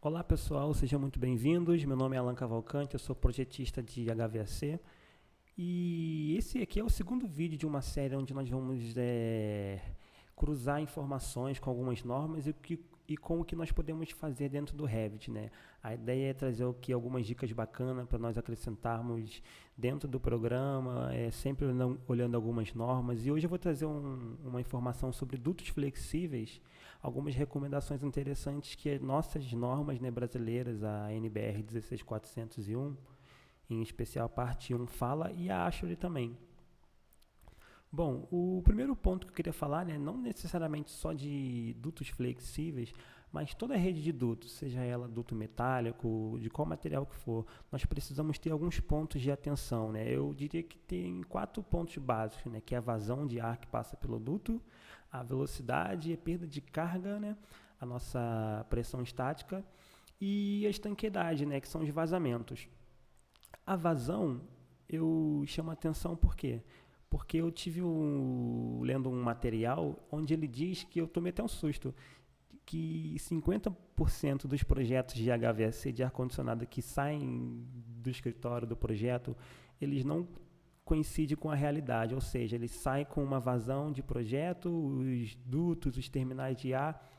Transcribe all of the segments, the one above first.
Olá pessoal, sejam muito bem-vindos. Meu nome é Alan Cavalcante, eu sou projetista de HVAC e esse aqui é o segundo vídeo de uma série onde nós vamos cruzar informações com algumas normas e com o que nós podemos fazer dentro do Revit, né? A ideia é trazer aqui algumas dicas bacanas para nós acrescentarmos dentro do programa, sempre olhando algumas normas. E hoje eu vou trazer uma informação sobre dutos flexíveis, algumas recomendações interessantes que nossas normas, né, brasileiras, a NBR 16401, em especial a parte 1 fala, e a ASHRAE também. Bom, o primeiro ponto que eu queria falar, né, não necessariamente só de dutos flexíveis, mas toda a rede de dutos, seja ela duto metálico, de qual material que for, nós precisamos ter alguns pontos de atenção, né? Eu diria que tem 4 pontos básicos, né, que é a vazão de ar que passa pelo duto, a velocidade e a perda de carga, né, a nossa pressão estática e a estanqueidade, né, que são os vazamentos. A vazão, eu chamo a atenção por quê? Porque eu tive lendo um material onde ele diz que eu tomei até um susto, que 50% dos projetos de HVAC de ar-condicionado que saem do escritório do projeto, eles não coincidem com a realidade, ou seja, eles saem com uma vazão de projeto, os dutos, os terminais de ar,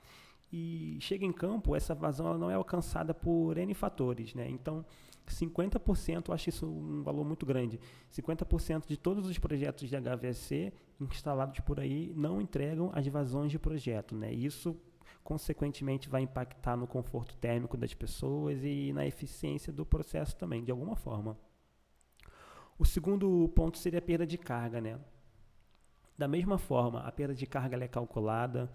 e chega em campo, essa vazão ela não é alcançada por N fatores, né? Então, 50%, eu acho isso um valor muito grande, 50% de todos os projetos de HVAC instalados por aí não entregam as vazões de projeto, né? Isso, consequentemente, vai impactar no conforto térmico das pessoas e na eficiência do processo também, de alguma forma. O segundo ponto seria a perda de carga, né? Da mesma forma, a perda de carga ela é calculada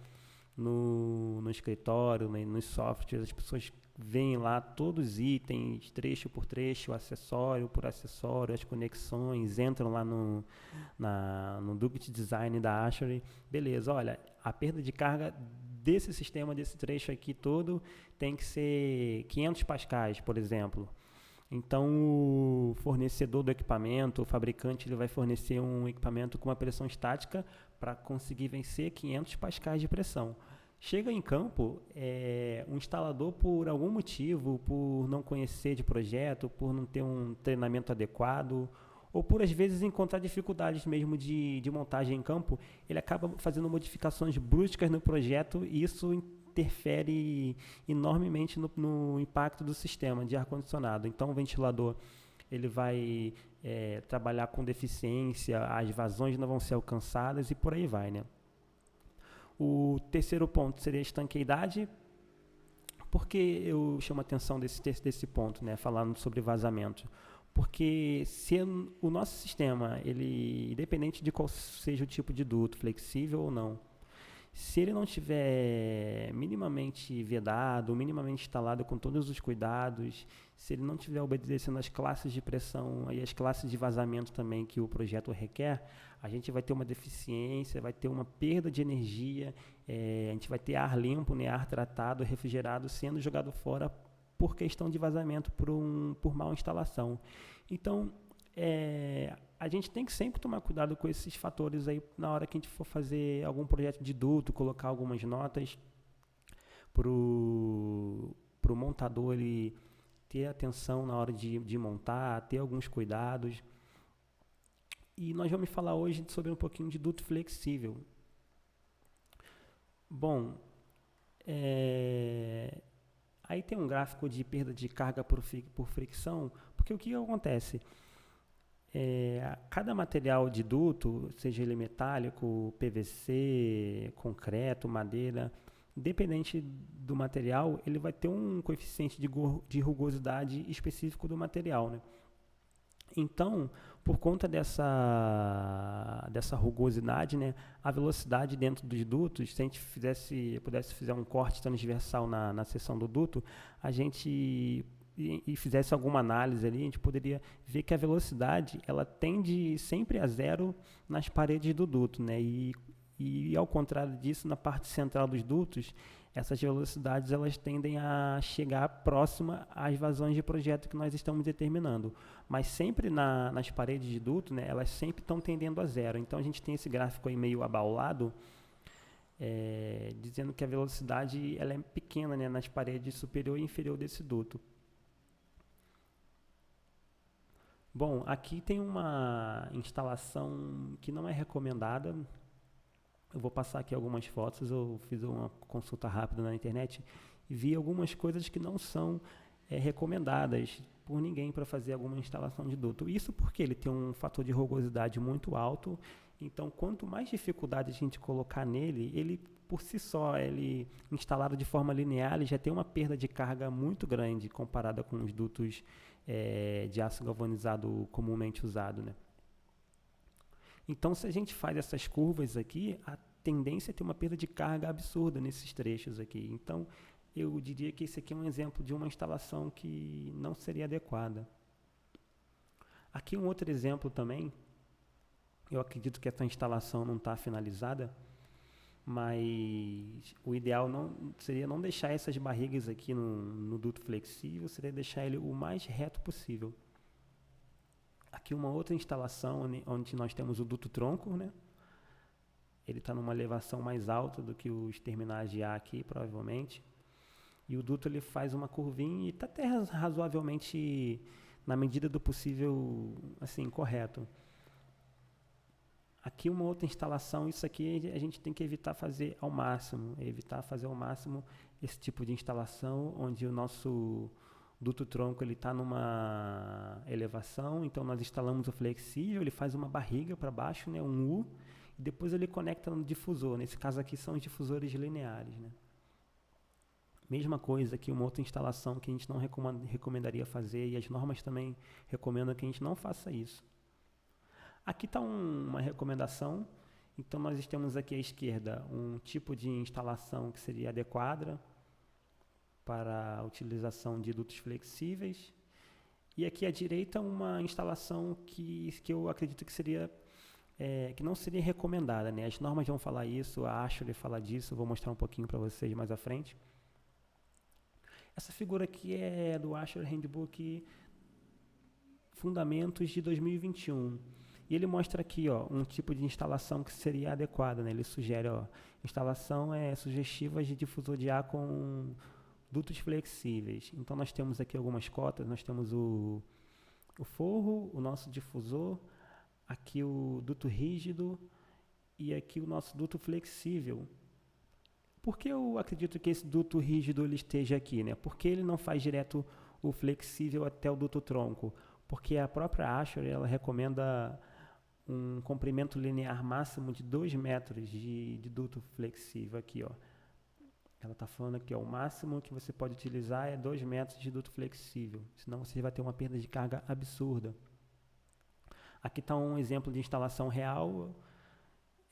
no escritório, né, nos softwares, as pessoas veem lá todos os itens, trecho por trecho, acessório por acessório, as conexões, entram lá no Duct Design da ASHRAE, beleza, olha, a perda de carga desse sistema, desse trecho aqui todo, tem que ser 500 pascais, por exemplo. Então, o fornecedor do equipamento, o fabricante, ele vai fornecer um equipamento com uma pressão estática para conseguir vencer 500 pascais de pressão. Chega em campo, um instalador, por algum motivo, por não conhecer de projeto, por não ter um treinamento adequado, ou por às vezes encontrar dificuldades mesmo de montagem em campo, ele acaba fazendo modificações bruscas no projeto e isso interfere enormemente no impacto do sistema de ar-condicionado. Então, o ventilador ele vai trabalhar com deficiência, as vazões não vão ser alcançadas e por aí vai, né? O terceiro ponto seria a estanqueidade. Por que eu chamo a atenção desse ponto, né, falando sobre vazamento? Porque se o nosso sistema, ele, independente de qual seja o tipo de duto, flexível ou não, se ele não estiver minimamente vedado, minimamente instalado com todos os cuidados, se ele não estiver obedecendo às classes de pressão e às classes de vazamento também que o projeto requer, a gente vai ter uma deficiência, vai ter uma perda de energia, a gente vai ter ar limpo, né, ar tratado, refrigerado sendo jogado fora por questão de vazamento, por mal instalação. Então, a gente tem que sempre tomar cuidado com esses fatores aí na hora que a gente for fazer algum projeto de duto, colocar algumas notas para o montador ele ter atenção na hora de montar, ter alguns cuidados. E nós vamos falar hoje sobre um pouquinho de duto flexível. Bom, aí tem um gráfico de perda de carga por fricção, porque o que acontece? Cada material de duto, seja ele metálico, PVC, concreto, madeira, independente do material, ele vai ter um coeficiente de rugosidade específico do material, né? Então, por conta dessa rugosidade, né, a velocidade dentro dos dutos, se a gente pudesse fazer um corte transversal na seção do duto, a gente e fizesse alguma análise ali, a gente poderia ver que a velocidade ela tende sempre a zero nas paredes do duto, né? E ao contrário disso, na parte central dos dutos, essas velocidades elas tendem a chegar próxima às vazões de projeto que nós estamos determinando. Mas sempre nas paredes de duto, né, elas sempre estão tendendo a zero. Então a gente tem esse gráfico aí meio abaulado, dizendo que a velocidade ela é pequena, né, nas paredes superior e inferior desse duto. Bom, aqui tem uma instalação que não é recomendada. Eu vou passar aqui algumas fotos, eu fiz uma consulta rápida na internet e vi algumas coisas que não são recomendadas por ninguém para fazer alguma instalação de duto. Isso porque ele tem um fator de rugosidade muito alto, então quanto mais dificuldade a gente colocar nele, ele por si só, ele instalado de forma linear, ele já tem uma perda de carga muito grande comparada com os dutos de aço galvanizado comumente usado, né? Então, se a gente faz essas curvas aqui, a tendência é ter uma perda de carga absurda nesses trechos aqui. Então, eu diria que esse aqui é um exemplo de uma instalação que não seria adequada. Aqui um outro exemplo também, eu acredito que essa instalação não está finalizada, mas o ideal seria não deixar essas barrigas aqui no duto flexível, seria deixar ele o mais reto possível. Aqui uma outra instalação onde nós temos o duto tronco, né? Ele está numa elevação mais alta do que os terminais de ar aqui, provavelmente. E o duto ele faz uma curvinha e está até razoavelmente, na medida do possível, assim, correto. Aqui uma outra instalação, isso aqui a gente tem que evitar fazer ao máximo, esse tipo de instalação, onde o nosso duto tronco ele está numa elevação, então nós instalamos o flexível, ele faz uma barriga para baixo, né, um U, e depois ele conecta no difusor. Nesse caso aqui são os difusores lineares, né. Mesma coisa aqui, uma outra instalação que a gente não recomendaria fazer, e as normas também recomendam que a gente não faça isso. Aqui está uma recomendação. Então nós temos aqui à esquerda um tipo de instalação que seria adequada para a utilização de dutos flexíveis. E aqui à direita uma instalação que eu acredito que seria que não seria recomendada, né? As normas vão falar isso, a Ashley fala disso, eu vou mostrar um pouquinho para vocês mais à frente. Essa figura aqui é do Ashley Handbook Fundamentos de 2021. E ele mostra aqui, ó, um tipo de instalação que seria adequada, né? Ele sugere, ó, instalação sugestiva de difusor de ar com dutos flexíveis. Então nós temos aqui algumas cotas, nós temos o forro, o nosso difusor, aqui o duto rígido e aqui o nosso duto flexível. Por que eu acredito que esse duto rígido ele esteja aqui, né? Porque ele não faz direto o flexível até o duto tronco? Porque a própria Ashley, ela recomenda um comprimento linear máximo de 2 metros de duto flexível aqui, ó. Ela está falando aqui, ó, o máximo que você pode utilizar é 2 metros de duto flexível, senão você vai ter uma perda de carga absurda. Aqui está um exemplo de instalação real.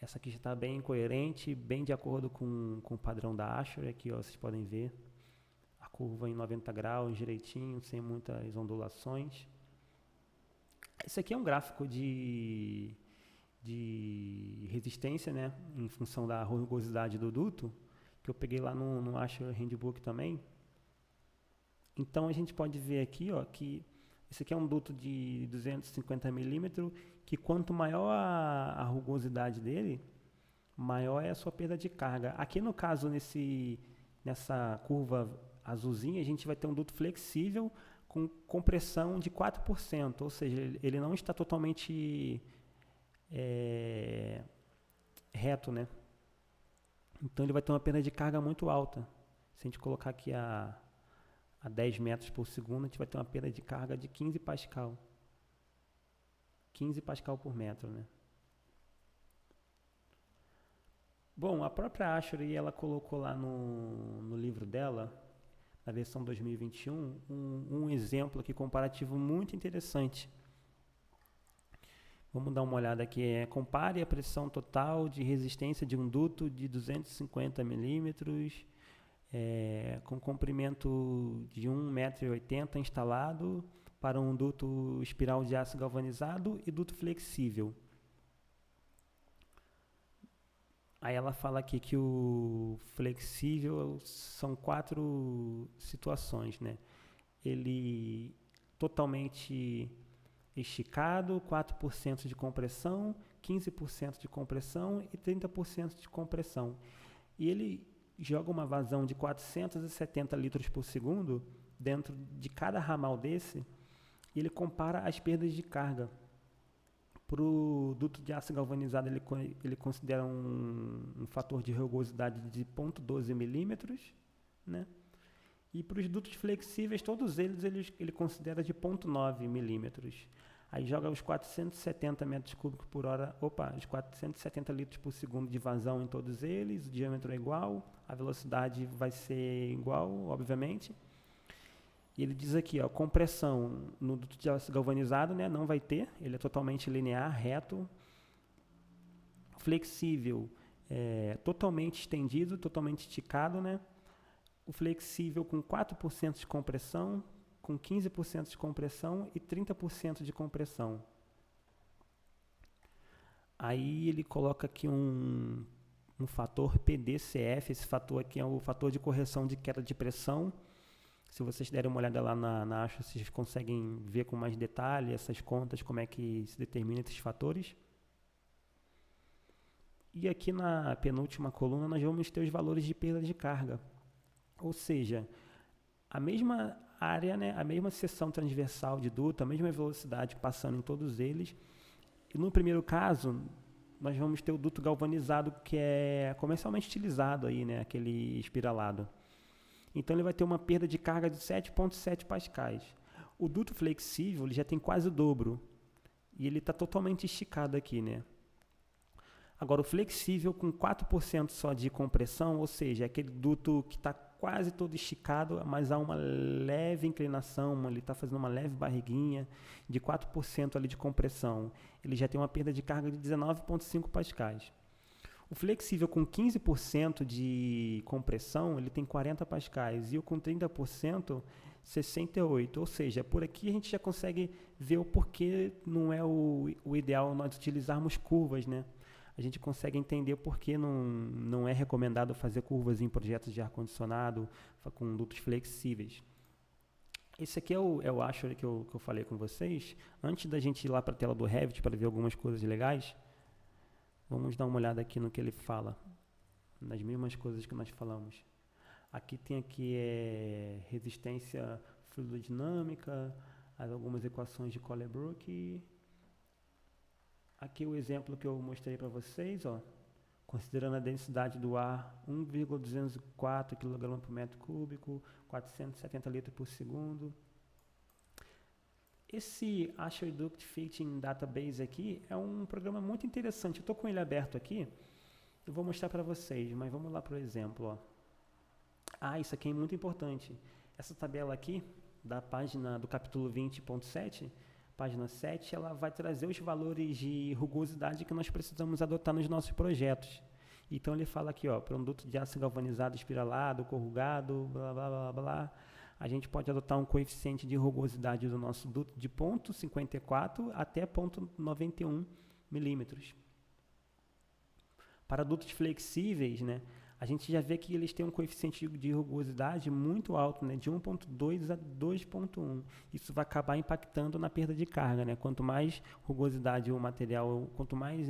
Essa aqui já está bem coerente, bem de acordo com o padrão da Ashley. Aqui, ó, vocês podem ver a curva em 90 graus, direitinho, sem muitas ondulações. Esse aqui é um gráfico de resistência, né, em função da rugosidade do duto, que eu peguei lá no Ashley Handbook também. Então a gente pode ver aqui, ó, que esse aqui é um duto de 250 milímetros, que quanto maior a rugosidade dele, maior é a sua perda de carga. Aqui no caso, nessa curva azulzinha, a gente vai ter um duto flexível com compressão de 4%, ou seja, ele não está totalmente reto, né? Então ele vai ter uma perda de carga muito alta. Se a gente colocar aqui a 10 metros por segundo, a gente vai ter uma perda de carga de 15 pascal. 15 pascal por metro, né? Bom, a própria Ashley, ela colocou lá no livro dela, na versão 2021, um exemplo aqui comparativo muito interessante. Vamos dar uma olhada aqui. Compare a pressão total de resistência de um duto de 250 milímetros com comprimento de 1,80 m instalado para um duto espiral de aço galvanizado e duto flexível. Aí ela fala aqui que o flexível são 4 situações, né? Ele totalmente esticado, 4% de compressão, 15% de compressão e 30% de compressão. e ele joga uma vazão de 470 litros por segundo dentro de cada ramal desse, e ele compara as perdas de carga. Para o duto de aço galvanizado, ele considera um fator de rugosidade de 0,12 milímetros, né? E para os dutos flexíveis, todos eles ele considera de 0,9 milímetros. Aí joga os 470 metros cúbicos por hora, os 470 litros por segundo de vazão em todos eles, o diâmetro é igual, a velocidade vai ser igual, obviamente. E ele diz aqui, ó, compressão no duto de aço galvanizado, né, não vai ter, ele é totalmente linear, reto. Flexível, totalmente estendido, totalmente esticado, né? O flexível com 4% de compressão, com 15% de compressão e 30% de compressão. Aí ele coloca aqui um fator PDCF, esse fator aqui é o fator de correção de queda de pressão. Se vocês derem uma olhada lá na ASHA, vocês conseguem ver com mais detalhe essas contas, como é que se determina esses fatores. E aqui na penúltima coluna nós vamos ter os valores de perda de carga. Ou seja, a mesma área, né, a mesma seção transversal de duto, a mesma velocidade passando em todos eles. E no primeiro caso, nós vamos ter o duto galvanizado, que é comercialmente utilizado aí, né, aquele espiralado. Então ele vai ter uma perda de carga de 7,7 pascais. O duto flexível ele já tem quase o dobro. E ele está totalmente esticado aqui, né? Agora o flexível com 4% só de compressão, ou seja, é aquele duto que está quase todo esticado, mas há uma leve inclinação, ele está fazendo uma leve barriguinha de 4% ali de compressão. Ele já tem uma perda de carga de 19,5 pascais. O flexível com 15% de compressão, ele tem 40 pascais, e o com 30%, 68. Ou seja, por aqui a gente já consegue ver o porquê não é o ideal nós utilizarmos curvas, né? A gente consegue entender por que não é recomendado fazer curvas em projetos de ar-condicionado com dutos flexíveis. Esse aqui é o Asher que eu falei com vocês. Antes da gente ir lá para a tela do Revit para ver algumas coisas legais, vamos dar uma olhada aqui no que ele fala, nas mesmas coisas que nós falamos. Aqui tem resistência fluidodinâmica, algumas equações de Colebrook. Aqui o exemplo que eu mostrei para vocês, ó, considerando a densidade do ar 1,204 kg por metro cúbico, 470 litros por segundo. Esse Asher Duct Fitting Database aqui é um programa muito interessante. Eu estou com ele aberto aqui, eu vou mostrar para vocês, mas vamos lá para o exemplo. Ó. Isso aqui é muito importante. Essa tabela aqui, da página do capítulo 20.7, página 7, ela vai trazer os valores de rugosidade que nós precisamos adotar nos nossos projetos. Então ele fala aqui, ó, para um duto de aço galvanizado espiralado, corrugado, blá, blá, blá, blá, a gente pode adotar um coeficiente de rugosidade do nosso duto de 0,54 até 0,91 milímetros. Para dutos flexíveis, né, a gente já vê que eles têm um coeficiente de rugosidade muito alto, né, de 1,2 a 2,1. Isso vai acabar impactando na perda de carga, né? Quanto mais rugosidade o material, quanto mais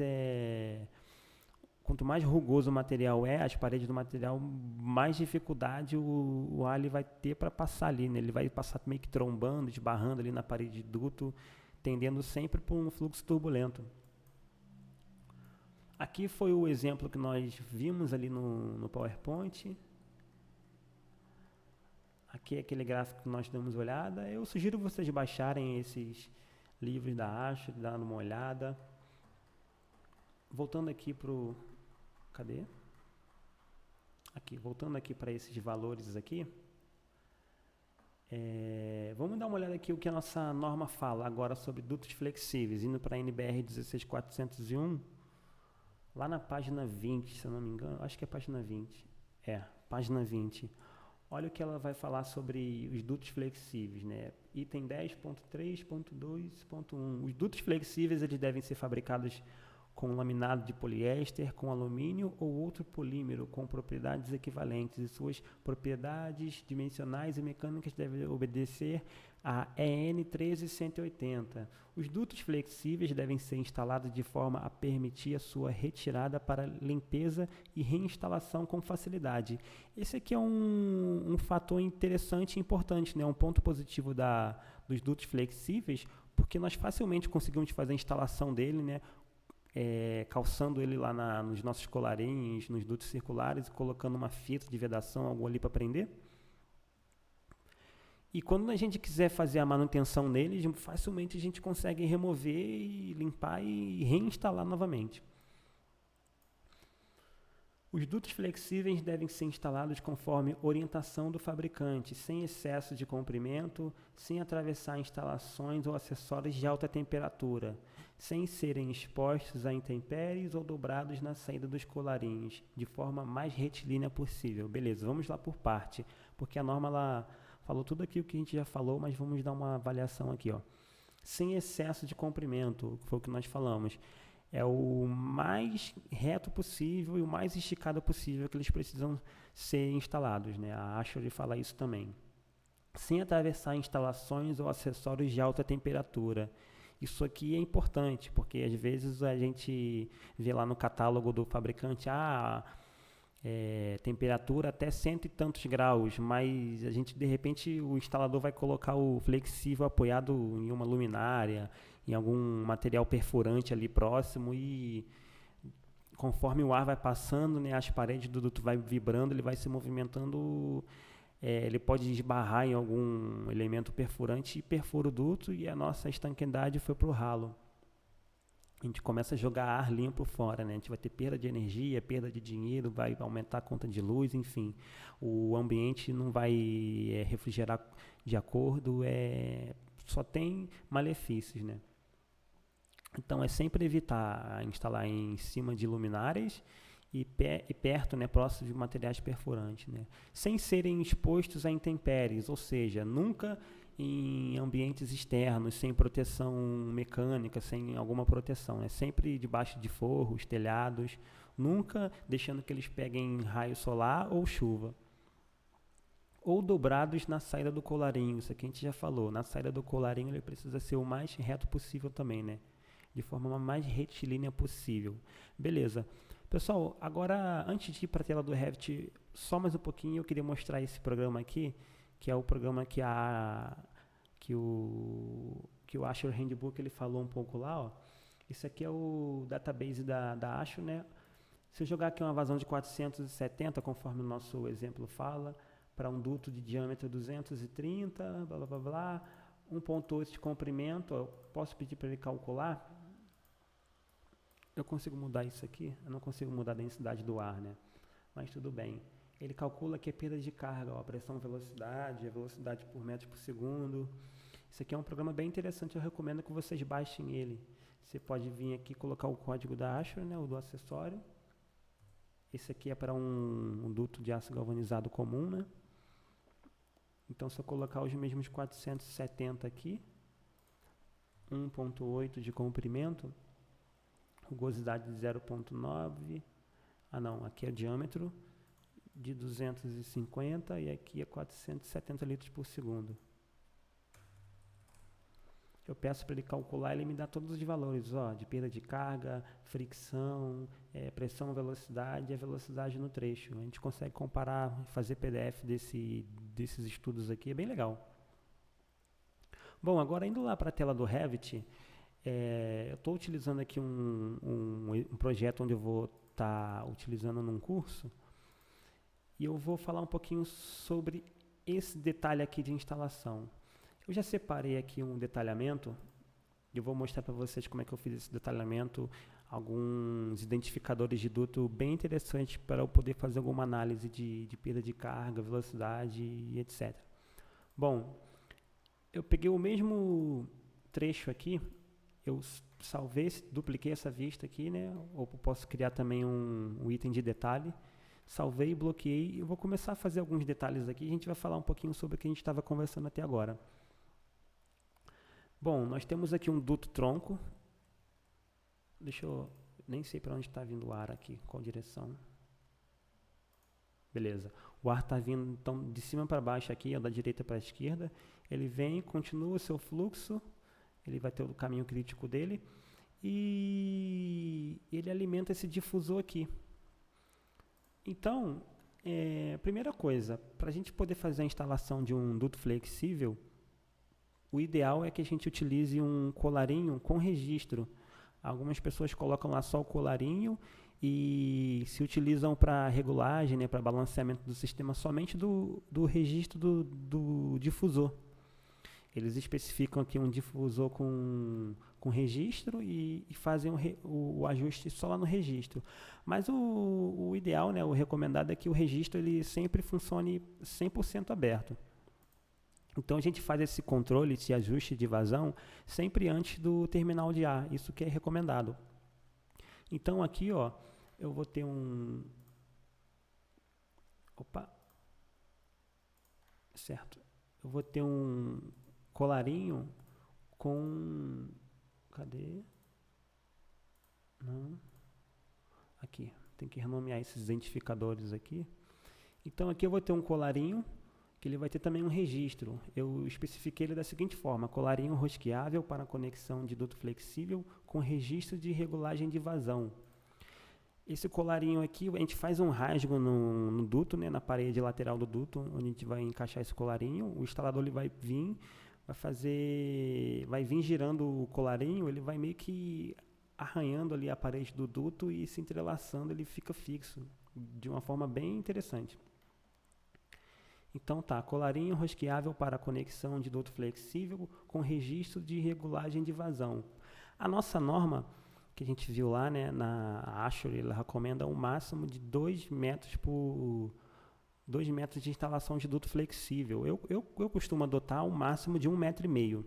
rugoso o material as paredes do material, mais dificuldade o ar vai ter para passar ali, né? Ele vai passar meio que trombando, esbarrando ali na parede de duto, tendendo sempre para um fluxo turbulento. Aqui foi o exemplo que nós vimos ali no PowerPoint. Aqui é aquele gráfico que nós damos olhada. Eu sugiro vocês baixarem esses livros da ASHA, dar uma olhada. Voltando aqui para o... Cadê? Aqui, voltando aqui para esses valores aqui. Vamos dar uma olhada aqui o que a nossa norma fala agora sobre dutos flexíveis, indo para a NBR 16401. Lá na página 20, se eu não me engano, acho que é a página 20. Página 20. Olha o que ela vai falar sobre os dutos flexíveis, né? Item 10.3.2.1. Os dutos flexíveis eles devem ser fabricados com laminado de poliéster, com alumínio ou outro polímero com propriedades equivalentes, e suas propriedades dimensionais e mecânicas devem obedecer a EN 13180. Os dutos flexíveis devem ser instalados de forma a permitir a sua retirada para limpeza e reinstalação com facilidade. Esse aqui é um fator interessante e importante, né? Um ponto positivo dos dutos flexíveis, porque nós facilmente conseguimos fazer a instalação dele, né? Calçando ele lá nos nossos colarinhos, nos dutos circulares, e colocando uma fita de vedação, algo ali para prender. E quando a gente quiser fazer a manutenção neles, facilmente a gente consegue remover e limpar e reinstalar novamente. Os dutos flexíveis devem ser instalados conforme orientação do fabricante, sem excesso de comprimento, sem atravessar instalações ou acessórios de alta temperatura, sem serem expostos a intempéries ou dobrados na saída dos colarinhos, de forma mais retilínea possível. Beleza, vamos lá por parte, porque a norma ela falou tudo aquilo que a gente já falou, mas vamos dar uma avaliação aqui, ó. Sem excesso de comprimento, foi o que nós falamos. É o mais reto possível e o mais esticado possível que eles precisam ser instalados, né? A Ashore fala isso também. Sem atravessar instalações ou acessórios de alta temperatura. Isso aqui é importante, porque às vezes a gente vê lá no catálogo do fabricante, temperatura até 100 e tantos graus, mas a gente, de repente, o instalador vai colocar o flexível apoiado em uma luminária, em algum material perfurante ali próximo, e conforme o ar vai passando, né, as paredes do duto vai vibrando, ele vai se movimentando, ele pode esbarrar em algum elemento perfurante e perfura o duto, e a nossa estanqueidade foi para o ralo. A gente começa a jogar ar limpo fora, né? A gente vai ter perda de energia, perda de dinheiro, vai aumentar a conta de luz, enfim. O ambiente não vai refrigerar de acordo, só tem malefícios, né? Então, é sempre evitar instalar em cima de luminárias e perto, né, próximo de materiais perfurantes, né? Sem serem expostos a intempéries, ou seja, nunca em ambientes externos, sem proteção mecânica, sem alguma proteção, né? Sempre debaixo de forros, telhados, nunca deixando que eles peguem raio solar ou chuva. Ou dobrados na saída do colarinho, isso aqui a gente já falou, na saída do colarinho ele precisa ser o mais reto possível também, né? De forma mais retilínea possível. Beleza. Pessoal, agora antes de ir para a tela do Revit, só mais um pouquinho, eu queria mostrar esse programa aqui, que é o programa que o Ashore Handbook ele falou um pouco lá, ó. Isso aqui é o database da Ashore, né? Se eu jogar aqui uma vazão de 470, conforme o nosso exemplo fala, para um duto de diâmetro 230, blá blá blá blá, 1.8 de comprimento, eu posso pedir para ele calcular. Eu consigo mudar isso aqui? Eu não consigo mudar a densidade do ar, né? Mas tudo bem. Ele calcula que é perda de carga, ó, pressão, velocidade, a velocidade por metro por segundo. Isso aqui é um programa bem interessante, eu recomendo que vocês baixem ele. Você pode vir aqui e colocar o código da Ashore, né, o do acessório. Esse aqui é para um duto de aço galvanizado comum, né? Então, se eu colocar os mesmos 470 aqui, 1.8 de comprimento, rugosidade de 0.9, aqui é o diâmetro de 250 e aqui é 470 litros por segundo. Eu peço para ele calcular, ele me dá todos os valores, ó, de perda de carga, fricção, pressão, velocidade e a velocidade no trecho. A gente consegue comparar, fazer PDF desses estudos aqui, é bem legal. Bom, agora indo lá para a tela do Revit, eu estou utilizando aqui um projeto onde eu vou estar utilizando num curso, e eu vou falar um pouquinho sobre esse detalhe aqui de instalação. Eu já separei aqui um detalhamento, e eu vou mostrar para vocês como é que eu fiz esse detalhamento, alguns identificadores de duto bem interessantes para eu poder fazer alguma análise de perda de carga, velocidade e etc. Bom, eu peguei o mesmo trecho aqui, eu salvei, dupliquei essa vista aqui, né? Ou posso criar também um item de detalhe. Salvei, bloqueei e eu vou começar a fazer alguns detalhes aqui. A gente vai falar um pouquinho sobre o que a gente estava conversando até agora. Bom, nós temos aqui um duto tronco. Deixa eu Nem sei para onde está vindo o ar aqui, qual direção. Beleza. O ar está vindo então de cima para baixo aqui, ó, da direita para a esquerda. Ele vem, continua o seu fluxo, ele vai ter o caminho crítico dele e ele alimenta esse difusor aqui. Então, primeira coisa, para a gente poder fazer a instalação de um duto flexível, o ideal é que a gente utilize um colarinho com registro. Algumas pessoas colocam lá só o colarinho e se utilizam para regulagem, né, para balanceamento do sistema somente do registro do difusor. Eles especificam aqui um difusor com registro e fazem o ajuste só lá no registro. Mas o ideal, né, o recomendado é que o registro ele sempre funcione 100% aberto. Então a gente faz esse controle, esse ajuste de vazão, sempre antes do terminal de ar, isso que é recomendado. Então aqui, ó, eu vou ter certo. Eu vou ter um colarinho com... Cadê? Não. Aqui, tem que renomear esses identificadores aqui. Então aqui eu vou ter um colarinho, que ele vai ter também um registro. Eu especifiquei ele da seguinte forma: colarinho rosqueável para conexão de duto flexível com registro de regulagem de vazão. Esse colarinho aqui, a gente faz um rasgo no duto, né, na parede lateral do duto, onde a gente vai encaixar esse colarinho. O instalador ele vai vir, vai vir girando o colarinho, ele vai meio que arranhando ali a parede do duto e se entrelaçando, ele fica fixo, de uma forma bem interessante. Então tá, colarinho rosqueável para conexão de duto flexível com registro de regulagem de vazão. A nossa norma, que a gente viu lá, né, na Ashore, ela recomenda um máximo de 2 metros por 2 metros de instalação de duto flexível. Eu costumo adotar um máximo de 1,5 metro.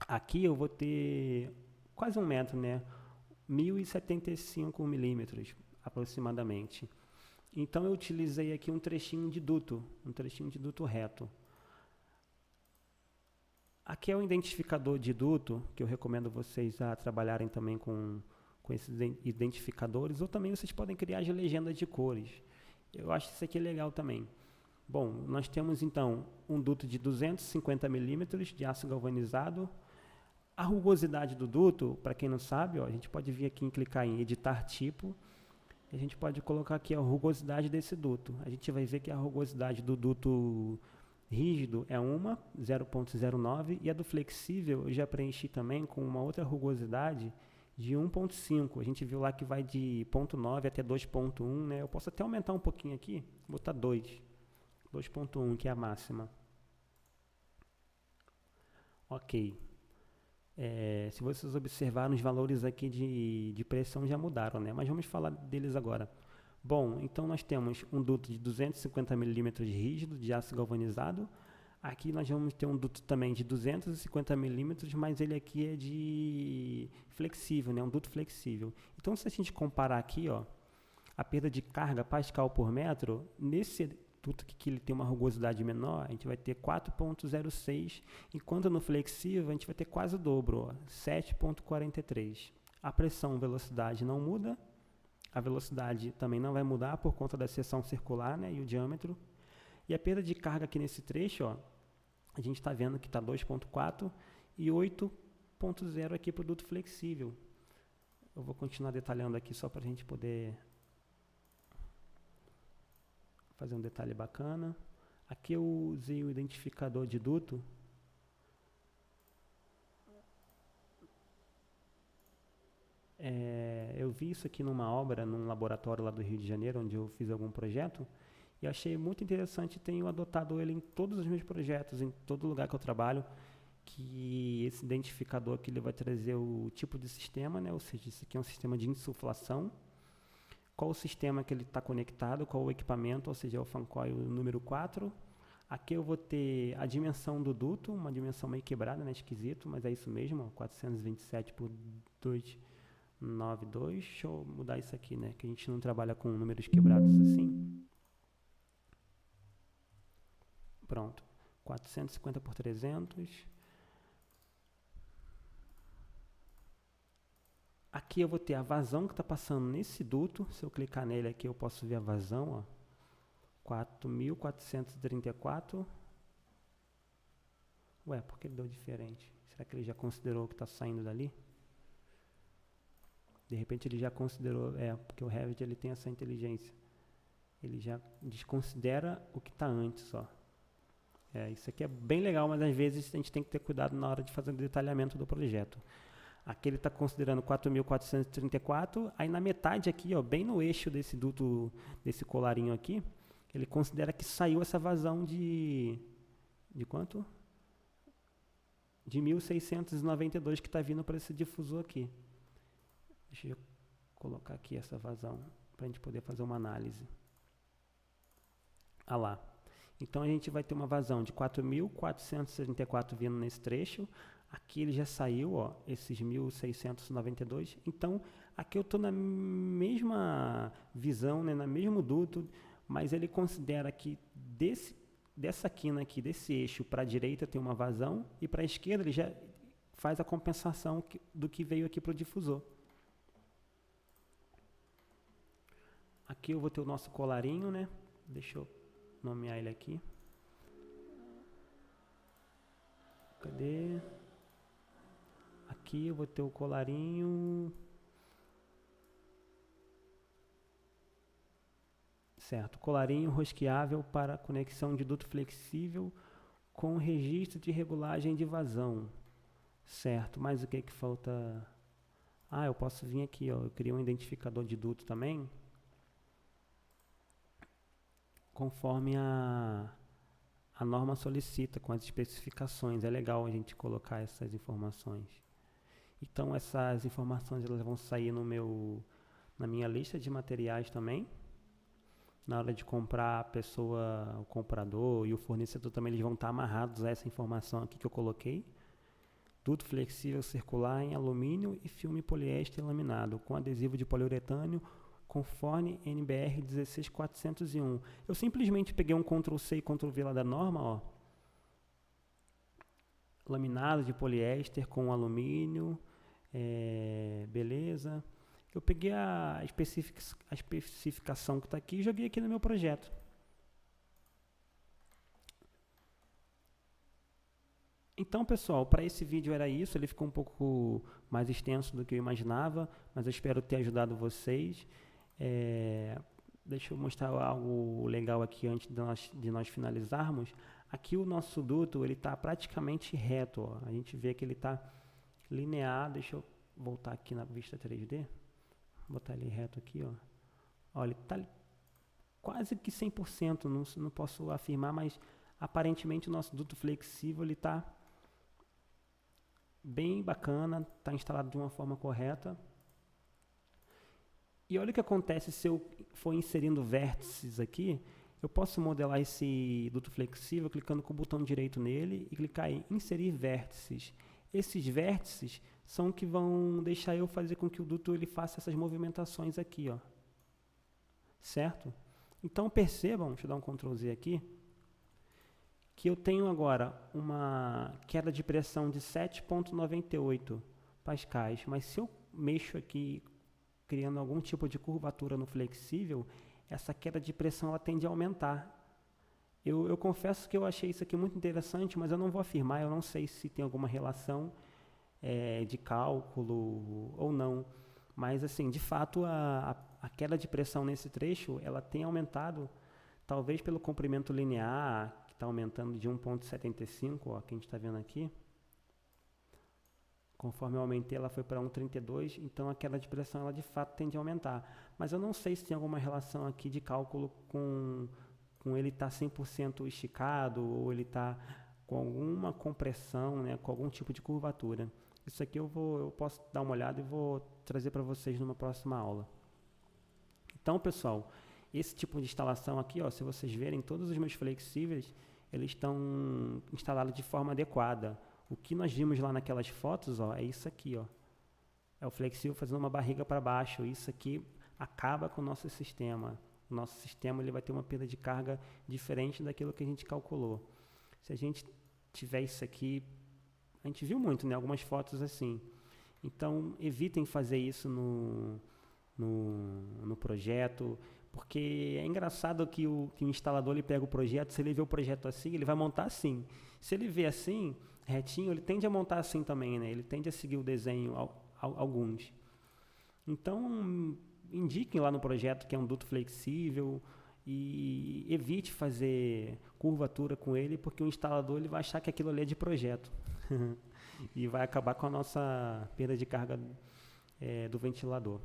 Aqui eu vou ter quase 1 metro, né, 1.075 milímetros aproximadamente. Então eu utilizei aqui um trechinho de duto reto. Aqui é o identificador de duto, que eu recomendo vocês a trabalharem também com esses identificadores, ou também vocês podem criar as legendas de cores. Eu acho isso aqui legal também. Bom, nós temos então um duto de 250 milímetros de aço galvanizado. A rugosidade do duto, para quem não sabe, ó, a gente pode vir aqui e clicar em editar tipo. A gente pode colocar aqui a rugosidade desse duto. A gente vai ver que a rugosidade do duto rígido é 0,09, e a do flexível eu já preenchi também com uma outra rugosidade de 1,5. A gente viu lá que vai de 0,9 até 2,1, né? Eu posso até aumentar um pouquinho aqui, botar 2,1, que é a máxima. Ok. Se vocês observaram, os valores aqui de pressão já mudaram, né? Mas vamos falar deles agora. Bom, então nós temos um duto de 250 milímetros rígido de aço galvanizado. Aqui nós vamos ter um duto também de 250 milímetros, mas ele aqui é de flexível, né? Um duto flexível. Então, se a gente comparar aqui, ó, a perda de carga pascal por metro, nesse duto que ele tem uma rugosidade menor, a gente vai ter 4,06, enquanto no flexível a gente vai ter quase o dobro, 7,43. A pressão, velocidade não muda, a velocidade também não vai mudar por conta da seção circular, né, e o diâmetro. E a perda de carga aqui nesse trecho, ó, a gente está vendo que está 2,4 e 8,0 aqui para o duto flexível. Eu vou continuar detalhando aqui só para a gente poder fazer um detalhe bacana. Aqui eu usei o identificador de duto. Eu vi isso aqui numa obra, num laboratório lá do Rio de Janeiro, onde eu fiz algum projeto, e achei muito interessante, tenho adotado ele em todos os meus projetos, em todo lugar que eu trabalho, que esse identificador aqui ele vai trazer o tipo de sistema, né? Ou seja, isso aqui é um sistema de insuflação, qual o sistema que ele está conectado, qual o equipamento, ou seja, é o fan coil número 4. Aqui eu vou ter a dimensão do duto, uma dimensão meio quebrada, né, esquisito, mas é isso mesmo, ó, 427 por 292. Deixa eu mudar isso aqui, né, que a gente não trabalha com números quebrados assim. Pronto, 450 por 300. Aqui eu vou ter a vazão que está passando nesse duto. Se eu clicar nele aqui, eu posso ver a vazão, ó, 4.434. Ué, por que ele deu diferente? Será que ele já considerou o que está saindo dali? De repente ele já considerou, porque o Revit ele tem essa inteligência. Ele já desconsidera o que está antes, ó. Isso aqui é bem legal, mas às vezes a gente tem que ter cuidado na hora de fazer o detalhamento do projeto. Aqui ele está considerando 4.434, aí na metade aqui, ó, bem no eixo desse duto, desse colarinho aqui, ele considera que saiu essa vazão de quanto? De 1.692 que está vindo para esse difusor aqui. Deixa eu colocar aqui essa vazão, para a gente poder fazer uma análise. Ah lá. Então a gente vai ter uma vazão de 4.434 vindo nesse trecho. Aqui ele já saiu, ó, esses 1.692. Então aqui eu estou na mesma visão, né, no mesmo duto, mas ele considera que dessa quina aqui, desse eixo para a direita tem uma vazão e para a esquerda ele já faz a compensação do que veio aqui para o difusor. Aqui eu vou ter o nosso colarinho, né? Deixa eu nomear ele aqui. Cadê? Aqui eu vou ter o colarinho. Certo, colarinho rosqueável para conexão de duto flexível com registro de regulagem de vazão. Certo, mas o que que falta? Ah, eu posso vir aqui, ó, eu criei um identificador de duto também, conforme a norma solicita, com as especificações. É legal a gente colocar essas informações. Então essas informações elas vão sair na minha lista de materiais também. Na hora de comprar, a pessoa, o comprador e o fornecedor também eles vão estar amarrados a essa informação aqui que eu coloquei. Duto flexível circular em alumínio e filme poliéster laminado, com adesivo de poliuretânio, conforme NBR 16401. Eu simplesmente peguei um Ctrl+C e Ctrl+V lá da norma, ó. Laminado de poliéster com alumínio, beleza. Eu peguei a especificação que está aqui e joguei aqui no meu projeto. Então, pessoal, para esse vídeo era isso. Ele ficou um pouco mais extenso do que eu imaginava, mas eu espero ter ajudado vocês. Deixa eu mostrar algo legal aqui antes de nós finalizarmos. Aqui o nosso duto está praticamente reto. Ó. A gente vê que ele está linear. Deixa eu voltar aqui na vista 3D. Botar ele reto aqui. Ó. Olha, ele está quase que 100%. Não posso afirmar, mas aparentemente o nosso duto flexível está bem bacana. Está instalado de uma forma correta. E olha o que acontece se eu for inserindo vértices aqui. Eu posso modelar esse duto flexível clicando com o botão direito nele e clicar em inserir vértices. Esses vértices são que vão deixar eu fazer com que o duto ele faça essas movimentações aqui, ó. Certo? Então percebam, deixa eu dar um Ctrl Z aqui, que eu tenho agora uma queda de pressão de 7,98 pascais, mas se eu mexo aqui criando algum tipo de curvatura no flexível, essa queda de pressão ela tende a aumentar. Eu confesso que eu achei isso aqui muito interessante, mas eu não vou afirmar, eu não sei se tem alguma relação de cálculo ou não. Mas, assim, de fato, a queda de pressão nesse trecho, ela tem aumentado, talvez pelo comprimento linear, que está aumentando de 1,75, ó, que a gente está vendo aqui. Conforme eu aumentei, ela foi para 1,32, então a queda de pressão, ela de fato tende a aumentar. Mas eu não sei se tem alguma relação aqui de cálculo com ele estar 100% esticado, ou ele está com alguma compressão, né, com algum tipo de curvatura. Isso aqui eu posso dar uma olhada e vou trazer para vocês numa próxima aula. Então, pessoal, esse tipo de instalação aqui, ó, se vocês verem, todos os meus flexíveis, eles estão instalados de forma adequada. O que nós vimos lá naquelas fotos, ó, é isso aqui, ó. É o flexível fazendo uma barriga para baixo. Isso aqui acaba com o nosso sistema. O nosso sistema ele vai ter uma perda de carga diferente daquilo que a gente calculou. Se a gente tiver isso aqui, a gente viu muito, né? Algumas fotos assim. Então, evitem fazer isso no projeto, porque é engraçado que o instalador ele pega o projeto, se ele vê o projeto assim, ele vai montar assim. Se ele vê assim, retinho, ele tende a montar assim também, né? Ele tende a seguir o desenho, alguns. Então, indiquem lá no projeto que é um duto flexível e evite fazer curvatura com ele, porque o instalador ele vai achar que aquilo ali é de projeto e vai acabar com a nossa perda de carga do ventilador.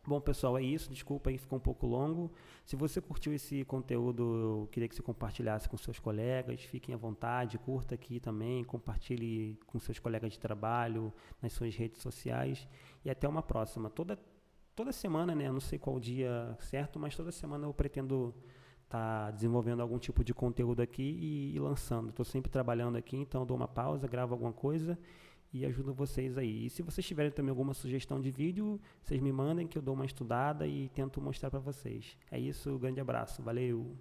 Bom, pessoal, é isso. Desculpa aí, ficou um pouco longo. Se você curtiu esse conteúdo, eu queria que você compartilhasse com seus colegas. Fiquem à vontade, curta aqui também, compartilhe com seus colegas de trabalho, nas suas redes sociais. E até uma próxima. Toda semana, né? Eu não sei qual o dia certo, mas toda semana eu pretendo estar desenvolvendo algum tipo de conteúdo aqui e lançando. Estou sempre trabalhando aqui, então eu dou uma pausa, gravo alguma coisa e ajudo vocês aí. E se vocês tiverem também alguma sugestão de vídeo, vocês me mandem que eu dou uma estudada e tento mostrar para vocês. É isso, grande abraço, valeu!